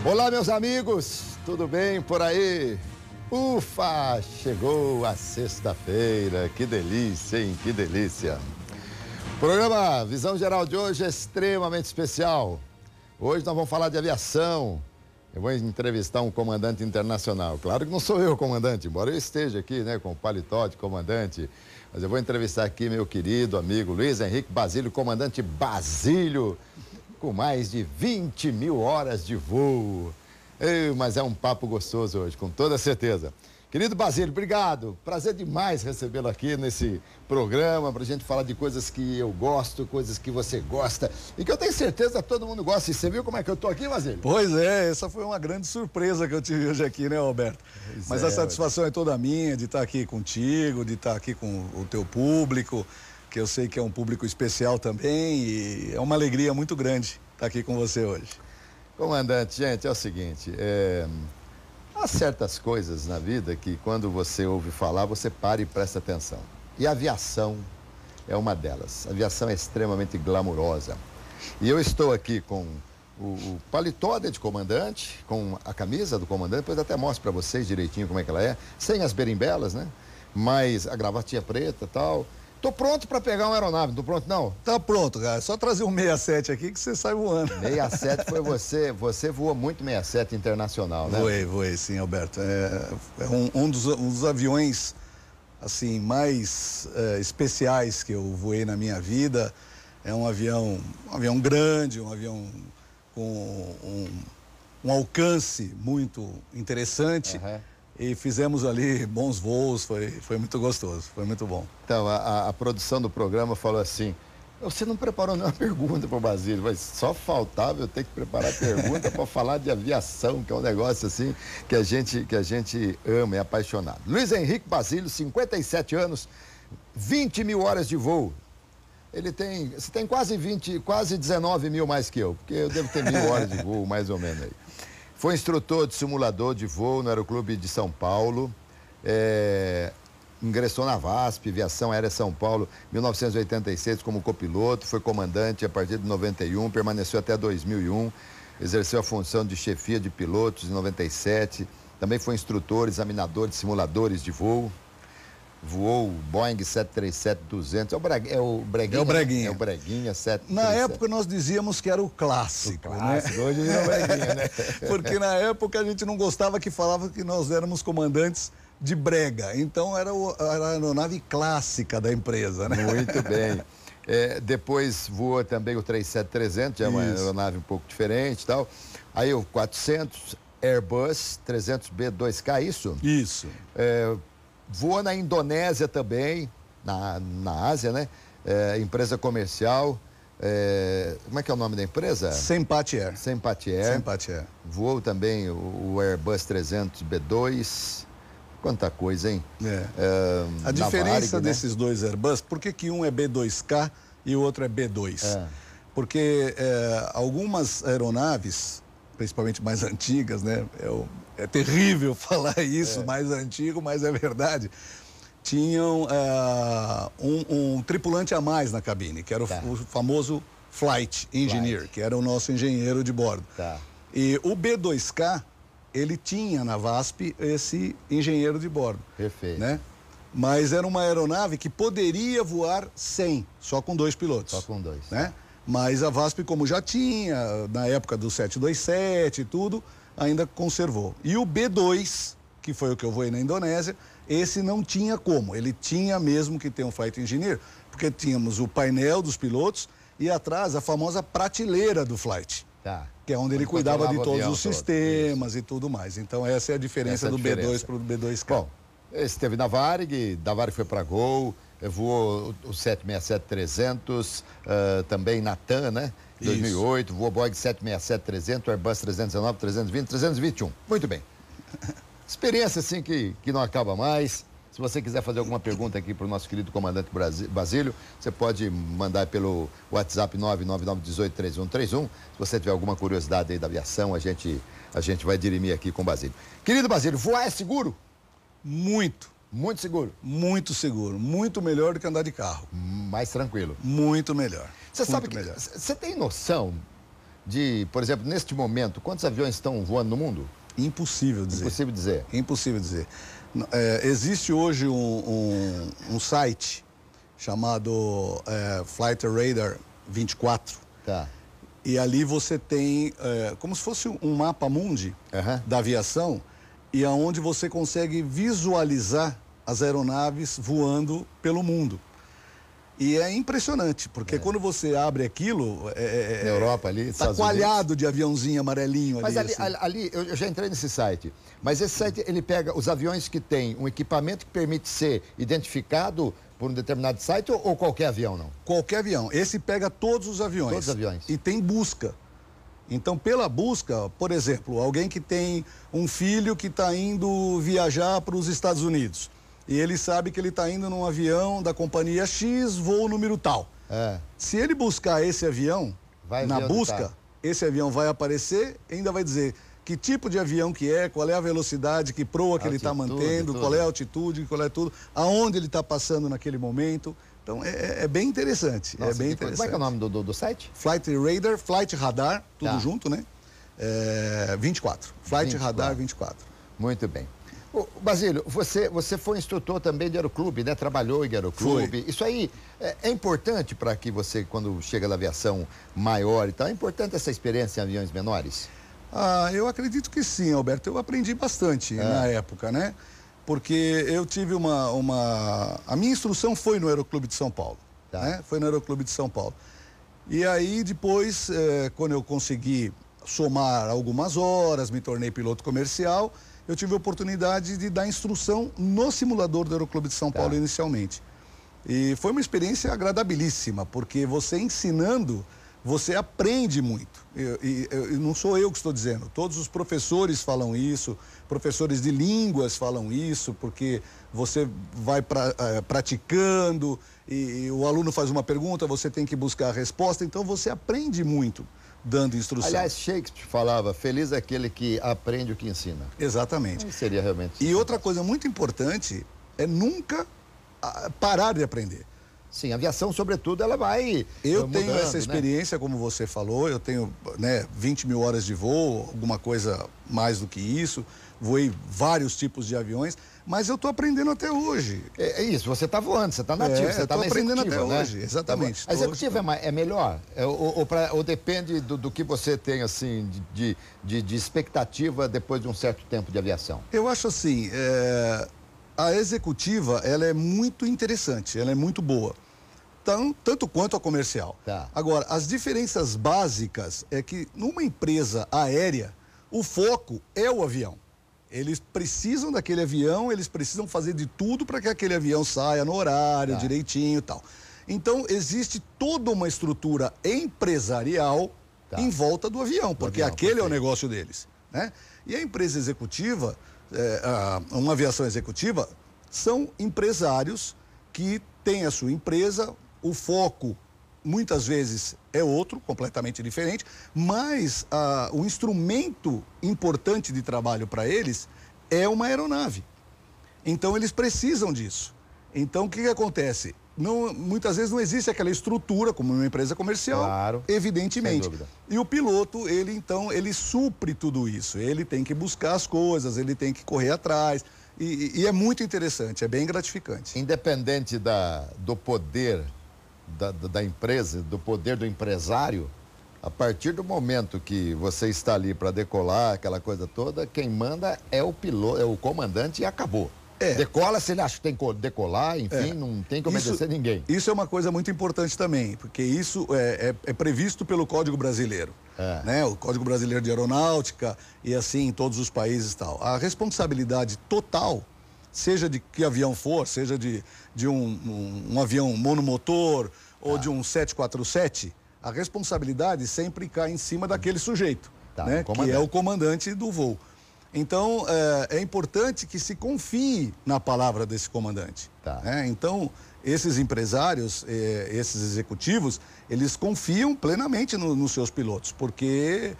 Olá, meus amigos, tudo bem por aí? Ufa, chegou a sexta-feira, que delícia, hein? Que delícia. O programa Visão Geral de hoje é extremamente especial. Hoje nós vamos falar de aviação. Eu vou entrevistar um comandante internacional. Claro que não sou eu o comandante, embora eu esteja aqui, né, com o paletó de comandante. Mas eu vou entrevistar aqui meu querido amigo Luiz Henrique Basílio, comandante Basílio, com mais de 20 mil horas de voo. Mas é um papo gostoso hoje, com toda certeza. Querido Basílio, obrigado. Prazer demais recebê-lo aqui nesse programa, pra gente falar de coisas que eu gosto, coisas que você gosta e que eu tenho certeza que todo mundo gosta. E você viu como é que eu tô aqui, Basílio? Pois é, essa foi uma grande surpresa que eu tive hoje aqui, né, Alberto? Mas a satisfação é toda minha de estar aqui contigo, de estar aqui com o teu público, que eu sei que é um público especial também, e é uma alegria muito grande estar aqui com você hoje. Comandante, gente, é o seguinte, há certas coisas na vida que quando você ouve falar, você para e presta atenção. E a aviação é uma delas. A aviação é extremamente glamurosa. E eu estou aqui com o paletó de comandante, com a camisa do comandante, depois até mostro para vocês direitinho como é que ela é, sem as berimbelas, né? Mas a gravatinha preta e tal. Tô pronto para pegar uma aeronave, não tô pronto não? Tá pronto, cara. Só trazer um 67 aqui que você sai voando. 67 foi você voou muito 67 internacional, né? Voei sim, Alberto. É um dos aviões, assim, mais especiais que eu voei na minha vida. É um avião grande, um avião com um alcance muito interessante. Uhum. E fizemos ali bons voos, foi muito gostoso, foi muito bom. Então, a produção do programa falou assim, você não preparou nenhuma pergunta para o Basílio, mas só faltava eu ter que preparar pergunta para falar de aviação, que é um negócio assim que a gente ama, é apaixonado. Luiz Henrique Basílio, 57 anos, 20 mil horas de voo. Você tem quase 19 mil mais que eu, porque eu devo ter 1.000 horas de voo, mais ou menos aí. Foi instrutor de simulador de voo no Aeroclube de São Paulo, ingressou na VASP, Aviação Aérea São Paulo, 1986 como copiloto, foi comandante a partir de 91, permaneceu até 2001, exerceu a função de chefia de pilotos em 97, também foi instrutor, examinador de simuladores de voo, voou Boeing 737-200, é o Breguinha? É o Breguinha. É o Breguinha 737. Na época nós dizíamos que era o clássico, né? Hoje é o Breguinha, né? Porque na época a gente não gostava que falava que nós éramos comandantes de brega, então era a aeronave clássica da empresa, né? Muito bem. Depois voou também o 37-300, já é uma aeronave um pouco diferente e tal. Aí o 400 Airbus 300B2K, isso? Isso. Voou na Indonésia também, na Ásia, né? Empresa comercial. Como é que é o nome da empresa? Sempati Air. Sempati Air. Sempati Air. Voou também o Airbus 300B2. Quanta coisa, hein? A diferença Varig, desses dois Airbus, por que um é B2K e o outro é B2? Porque algumas aeronaves, principalmente mais antigas, né? É terrível falar isso, mais antigo, mas é verdade. Tinham um tripulante a mais na cabine, que era o famoso Flight Engineer, que era o nosso engenheiro de bordo. E o B2K, ele tinha na VASP esse engenheiro de bordo. Perfeito. Né? Mas era uma aeronave que poderia voar sem, só com 2 pilotos. Só com 2. Né? Mas a VASP, como já tinha, na época do 727 e tudo, ainda conservou. E o B2, que foi o que eu voei na Indonésia, esse não tinha como. Ele tinha mesmo que ter um Flight Engineer, porque tínhamos o painel dos pilotos e atrás a famosa prateleira do Flight. Que é onde ele cuidava de todos os sistemas e tudo mais. Então essa é a diferença do B2 para o B2K. Bom, esteve na Varig, da Varig foi para Gol, voou o 767-300, também na TAM, né? 2008, voou Boeing 767-300, Airbus 319, 320, 321. Muito bem. Experiência, assim, que não acaba mais. Se você quiser fazer alguma pergunta aqui para o nosso querido comandante Basílio, você pode mandar pelo WhatsApp 999183131. Se você tiver alguma curiosidade aí da aviação, a gente vai dirimir aqui com o Basílio. Querido Basílio, voar é seguro? Muito. Muito seguro? Muito seguro. Muito melhor do que andar de carro. Mais tranquilo? Muito melhor. Você sabe que... Você tem noção por exemplo, neste momento, quantos aviões estão voando no mundo? Impossível dizer. Impossível dizer. Impossível dizer. Existe hoje um site chamado Flight Radar 24. Tá. E ali você tem como se fosse um mapa mundi da aviação, e aonde você consegue visualizar as aeronaves voando pelo mundo. E é impressionante, porque quando você abre aquilo... Na Europa ali, está coalhado de aviãozinho amarelinho ali. Mas ali eu já entrei nesse site. Mas esse site, ele pega os aviões que têm um equipamento que permite ser identificado por um determinado site ou qualquer avião, não? Qualquer avião. Esse pega todos os aviões. Todos os aviões. E tem busca. Então, pela busca, por exemplo, alguém que tem um filho que está indo viajar para os Estados Unidos. E ele sabe que ele está indo num avião da companhia X, voo número tal. Se ele buscar esse avião, na busca, esse avião vai aparecer e ainda vai dizer que tipo de avião que é, qual é a velocidade, que proa que ele está mantendo, qual é a altitude, qual é tudo, aonde ele está passando naquele momento. Então, é bem interessante. Nossa, é bem interessante. Como é que é o nome do site? Flight Radar, Flight Radar, tudo junto, né? 24. Flight Radar 24. Muito bem. Basílio, você foi instrutor também de aeroclube, né? Trabalhou em aeroclube. Foi. Isso aí é importante para que você, quando chega na aviação maior e tal, é importante essa experiência em aviões menores? Eu acredito que sim, Alberto. Eu aprendi bastante na época, né? Porque eu tive A minha instrução foi no Aeroclube de São Paulo. Né? Foi no Aeroclube de São Paulo. E aí, depois, quando eu consegui somar algumas horas, me tornei piloto comercial, eu tive a oportunidade de dar instrução no simulador do Aeroclube de São Paulo inicialmente. E foi uma experiência agradabilíssima, porque você ensinando, você aprende muito. E não sou eu que estou dizendo, todos os professores falam isso, professores de línguas falam isso, porque você vai praticando e o aluno faz uma pergunta, você tem que buscar a resposta, então você aprende muito dando instrução. Aliás, Shakespeare falava, feliz é aquele que aprende o que ensina. Exatamente. Seria realmente... E outra coisa muito importante é nunca parar de aprender. Sim, a aviação, sobretudo, ela vai Eu mudando, tenho essa experiência, como você falou, eu tenho 20 mil horas de voo, alguma coisa mais do que isso, voei vários tipos de aviões, mas eu estou aprendendo até hoje. É isso, você está voando, você está nativo, você está aprendendo até hoje, exatamente. A executiva é melhor? Ou depende do que você tem, assim, de expectativa depois de um certo tempo de aviação? Eu acho assim, a executiva, ela é muito interessante, ela é muito boa. Tanto quanto a comercial. Agora, as diferenças básicas é que numa empresa aérea, o foco é o avião. Eles precisam daquele avião, eles precisam fazer de tudo para que aquele avião saia no horário, direitinho e tal. Então, existe toda uma estrutura empresarial em volta do avião, porque aquele é o negócio deles, né? E a empresa executiva, uma aviação executiva, são empresários que têm a sua empresa, o foco muitas vezes é outro, completamente diferente, mas o instrumento importante de trabalho para eles é uma aeronave. Então, eles precisam disso. Então, o que acontece? Muitas vezes não existe aquela estrutura, como uma empresa comercial, evidentemente. E o piloto, ele supre tudo isso. Ele tem que buscar as coisas, ele tem que correr atrás. E é muito interessante, é bem gratificante. Independente do poder da empresa, do poder do empresário, a partir do momento que você está ali para decolar, aquela coisa toda, quem manda é o piloto, é o comandante e acabou. Decola se ele acha que tem que decolar, enfim, não tem que obedecer ninguém. Isso é uma coisa muito importante também, porque isso é previsto pelo Código Brasileiro, né? O Código Brasileiro de Aeronáutica e assim em todos os países e tal. A responsabilidade total, seja de que avião for, seja de um avião monomotor ou de um 747, a responsabilidade sempre cai em cima daquele sujeito, né? Que é o comandante do voo. Então, é importante que se confie na palavra desse comandante. Né? Então, esses empresários, esses executivos, eles confiam plenamente nos seus pilotos, porque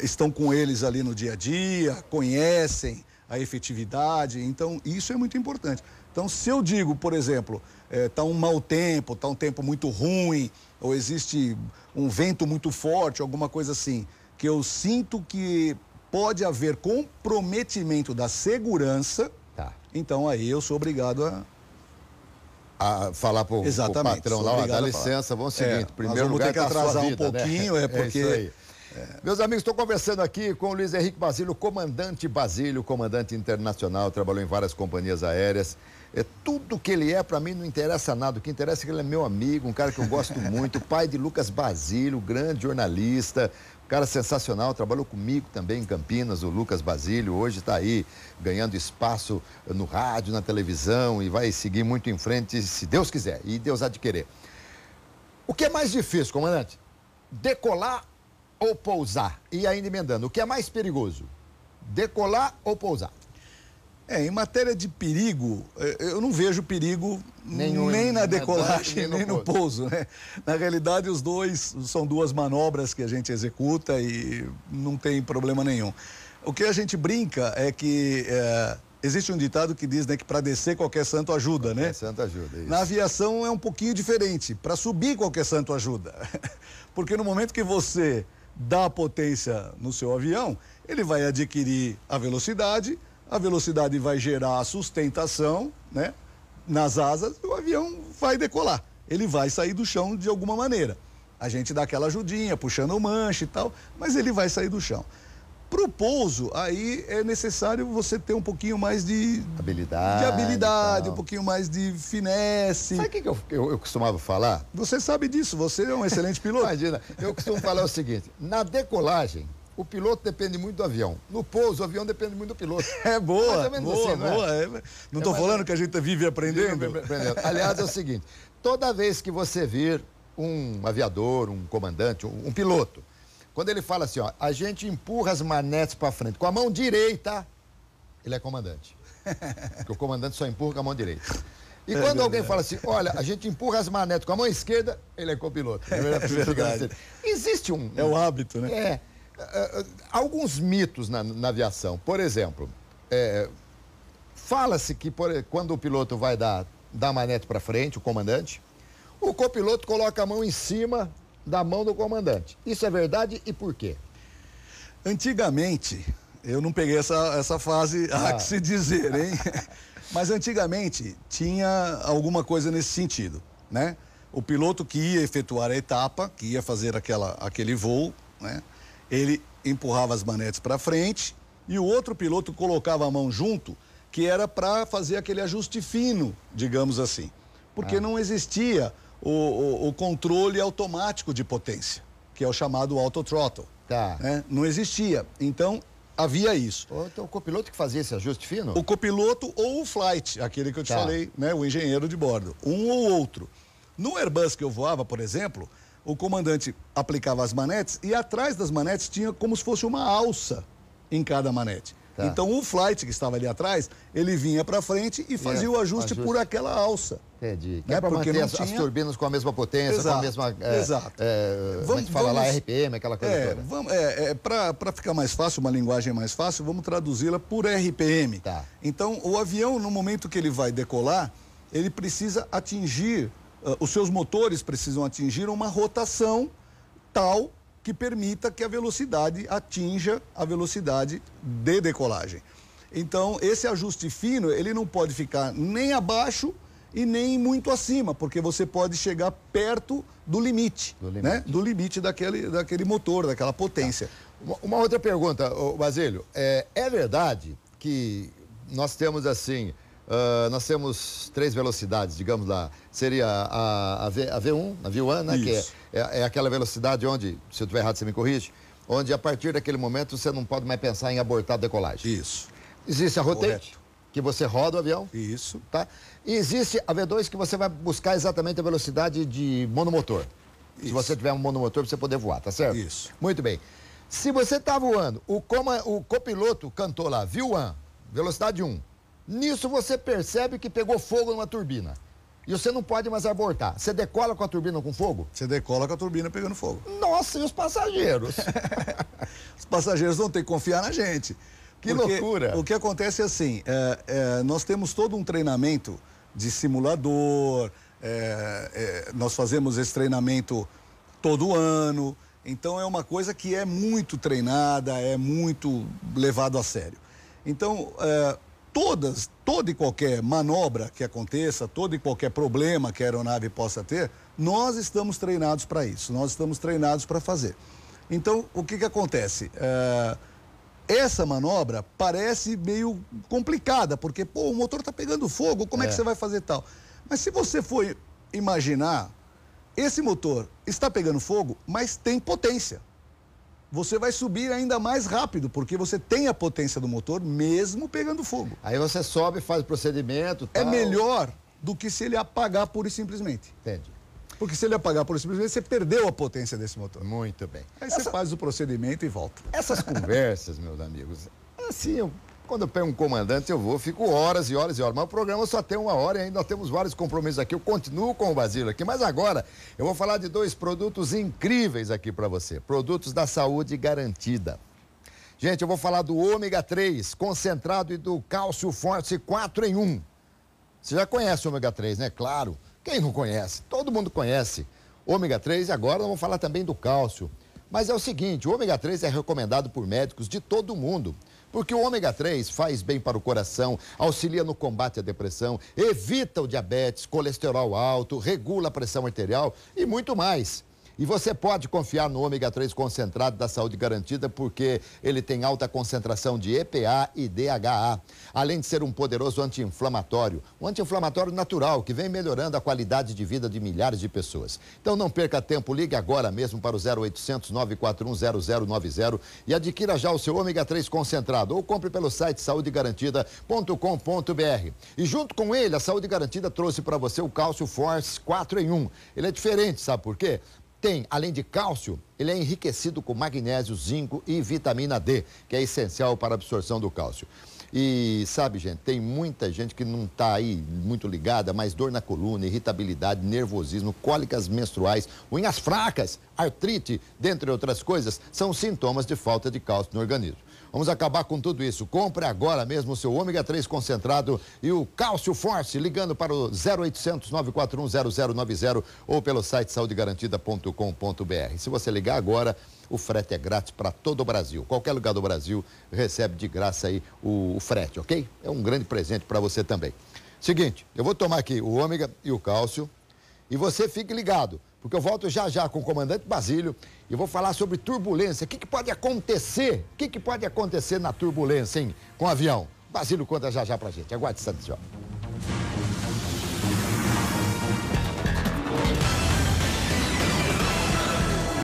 estão com eles ali no dia a dia, conhecem a efetividade, então isso é muito importante. Então, se eu digo, por exemplo, está um mau tempo, está um tempo muito ruim, ou existe um vento muito forte, alguma coisa assim, que eu sinto que pode haver comprometimento da segurança, então aí eu sou obrigado a falar para o patrão lá, dá licença, vamos seguinte, primeiro lugar ter que atrasar vida, um pouquinho, né? porque... É isso aí. Meus amigos, estou conversando aqui com o Luiz Henrique Basílio, comandante internacional, trabalhou em várias companhias aéreas. Tudo que ele é, para mim, não interessa nada. O que interessa é que ele é meu amigo, um cara que eu gosto muito, pai de Lucas Basílio, grande jornalista, um cara sensacional, trabalhou comigo também em Campinas, o Lucas Basílio, hoje está aí ganhando espaço no rádio, na televisão e vai seguir muito em frente, se Deus quiser, e Deus há de querer. O que é mais difícil, comandante? Decolar ou pousar? E ainda emendando, o que é mais perigoso? Decolar ou pousar? Em matéria de perigo, eu não vejo perigo nem na decolagem, nem no pouso, né? Na realidade, os dois são duas manobras que a gente executa e não tem problema nenhum. O que a gente brinca é que existe um ditado que diz, né, que para descer qualquer santo ajuda, né? Qualquer santo ajuda, isso. Na aviação é um pouquinho diferente. Para subir qualquer santo ajuda. Porque no momento que você dá a potência no seu avião, ele vai adquirir a velocidade vai gerar a sustentação, né, nas asas e o avião vai decolar. Ele vai sair do chão de alguma maneira. A gente dá aquela ajudinha, puxando o manche e tal, mas ele vai sair do chão. Para o pouso, aí é necessário você ter um pouquinho mais de habilidade, um pouquinho mais de finesse. Sabe o que eu costumava falar? Você sabe disso, você é um excelente piloto. Imagina, eu costumo falar o seguinte, na decolagem, o piloto depende muito do avião. No pouso, o avião depende muito do piloto. Boa. Assim, não estou falando que a gente vive aprendendo. Aliás, é o seguinte, toda vez que você vir um aviador, um comandante, um piloto, quando ele fala assim, ó, a gente empurra as manetes para frente com a mão direita, ele é comandante. Porque o comandante só empurra com a mão direita. E quando alguém fala assim, olha, a gente empurra as manetes com a mão esquerda, ele é copiloto. É verdade. Existe É o hábito, né? Alguns mitos na aviação. Por exemplo, fala-se que quando o piloto vai dar a manete para frente, o comandante, o copiloto coloca a mão em cima da mão do comandante. Isso é verdade e por quê? Antigamente, eu não peguei essa fase a que se dizer, hein? Mas antigamente tinha alguma coisa nesse sentido, né? O piloto que ia efetuar a etapa, que ia fazer aquele voo, né? Ele empurrava as manetes para frente e o outro piloto colocava a mão junto, que era para fazer aquele ajuste fino, digamos assim. Porque não existia o controle automático de potência, que é o chamado autothrottle. Né? Não existia. Então, havia isso. Então, o copiloto que fazia esse ajuste fino? O copiloto ou o flight, aquele que eu te falei, né? O engenheiro de bordo. Um ou outro. No Airbus que eu voava, por exemplo, o comandante aplicava as manetes e atrás das manetes tinha como se fosse uma alça em cada manete. Então, o flight que estava ali atrás, ele vinha para frente e fazia o ajuste por aquela alça. Entendi. Que é para manter as turbinas com a mesma potência, com a mesma... Exato. Vamos falar lá, RPM, aquela coisa toda. Para ficar mais fácil, uma linguagem mais fácil, vamos traduzi-la por RPM. Então, o avião, no momento que ele vai decolar, ele precisa atingir, os seus motores precisam atingir uma rotação tal que permita que a velocidade atinja a velocidade de decolagem. Então, esse ajuste fino, ele não pode ficar nem abaixo e nem muito acima, porque você pode chegar perto do limite, né? Do limite daquele motor, daquela potência. Uma outra pergunta, Basílio. É verdade que nós temos assim, nós temos 3 velocidades, digamos lá, seria a V1, a V1, né? Isso. Que é aquela velocidade onde, se eu estiver errado, você me corrige, onde a partir daquele momento você não pode mais pensar em abortar a decolagem. Isso. Existe a rotate, que você roda o avião. Isso. Tá? E existe a V2 que você vai buscar exatamente a velocidade de monomotor. Isso. Se você tiver um monomotor, para você poder voar, tá certo? Isso. Muito bem. Se você está voando, o copiloto cantou lá, V1, velocidade 1. Nisso você percebe que pegou fogo numa turbina. E você não pode mais abortar. Você decola com a turbina com fogo? Você decola com a turbina pegando fogo. Nossa, e os passageiros? Os passageiros vão ter que confiar na gente. Que loucura! O que acontece é assim, nós temos todo um treinamento de simulador, nós fazemos esse treinamento todo ano, então é uma coisa que é muito treinada, é muito levado a sério. Então, toda e qualquer manobra que aconteça, todo e qualquer problema que a aeronave possa ter, nós estamos treinados para isso, nós estamos treinados para fazer. Então, o que acontece? Essa manobra parece meio complicada, porque, o motor está pegando fogo, como é que você vai fazer tal? Mas se você for imaginar, esse motor está pegando fogo, mas tem potência. Você vai subir ainda mais rápido, porque você tem a potência do motor, mesmo pegando fogo. Aí você sobe, faz o procedimento, tal. É melhor do que se ele apagar pura e simplesmente. Entendi. Porque se ele apagar pura e simplesmente, você perdeu a potência desse motor. Muito bem. Aí você faz o procedimento e volta. Essas conversas, meus amigos, assim, quando eu pego um comandante, fico horas e horas e horas. Mas o programa só tem 1 hora e ainda nós temos vários compromissos aqui. Eu continuo com o Basílio aqui, mas agora eu vou falar de 2 produtos incríveis aqui para você. Produtos da saúde garantida. Gente, eu vou falar do ômega 3 concentrado e do cálcio forte 4 em 1. Você já conhece o ômega 3, né? Claro. Quem não conhece? Todo mundo conhece. Ômega 3 e agora nós vamos falar também do cálcio. Mas é o seguinte, o ômega 3 é recomendado por médicos de todo mundo. Porque o ômega 3 faz bem para o coração, auxilia no combate à depressão, evita o diabetes, colesterol alto, regula a pressão arterial e muito mais. E você pode confiar no ômega 3 concentrado da saúde garantida porque ele tem alta concentração de EPA e DHA, além de ser um poderoso anti-inflamatório, um anti-inflamatório natural que vem melhorando a qualidade de vida de milhares de pessoas. Então não perca tempo, ligue agora mesmo para o 0800 941 0090 e adquira já o seu ômega 3 concentrado ou compre pelo site saudegarantida.com.br. E junto com ele, a Saúde Garantida trouxe para você o Cálcio Force 4 em 1. Ele é diferente, sabe por quê? Tem, além de cálcio, ele é enriquecido com magnésio, zinco e vitamina D, que é essencial para a absorção do cálcio. E sabe, gente, tem muita gente que não está aí muito ligada, mas dor na coluna, irritabilidade, nervosismo, cólicas menstruais, unhas fracas, artrite, dentre outras coisas, são sintomas de falta de cálcio no organismo. Vamos acabar com tudo isso. Compre agora mesmo o seu ômega 3 concentrado e o Cálcio Force, ligando para o 0800 941 0090 ou pelo site saudegarantida.com.br. Se você ligar agora, o frete é grátis para todo o Brasil. Qualquer lugar do Brasil recebe de graça aí o frete, ok? É um grande presente para você também. Seguinte, eu vou tomar aqui o ômega e o cálcio e você fique ligado, porque eu volto já já com o comandante Basílio e vou falar sobre turbulência. O que pode acontecer? O que pode acontecer na turbulência, hein? Com o avião. Basílio conta já já pra gente. Aguarde, Santos.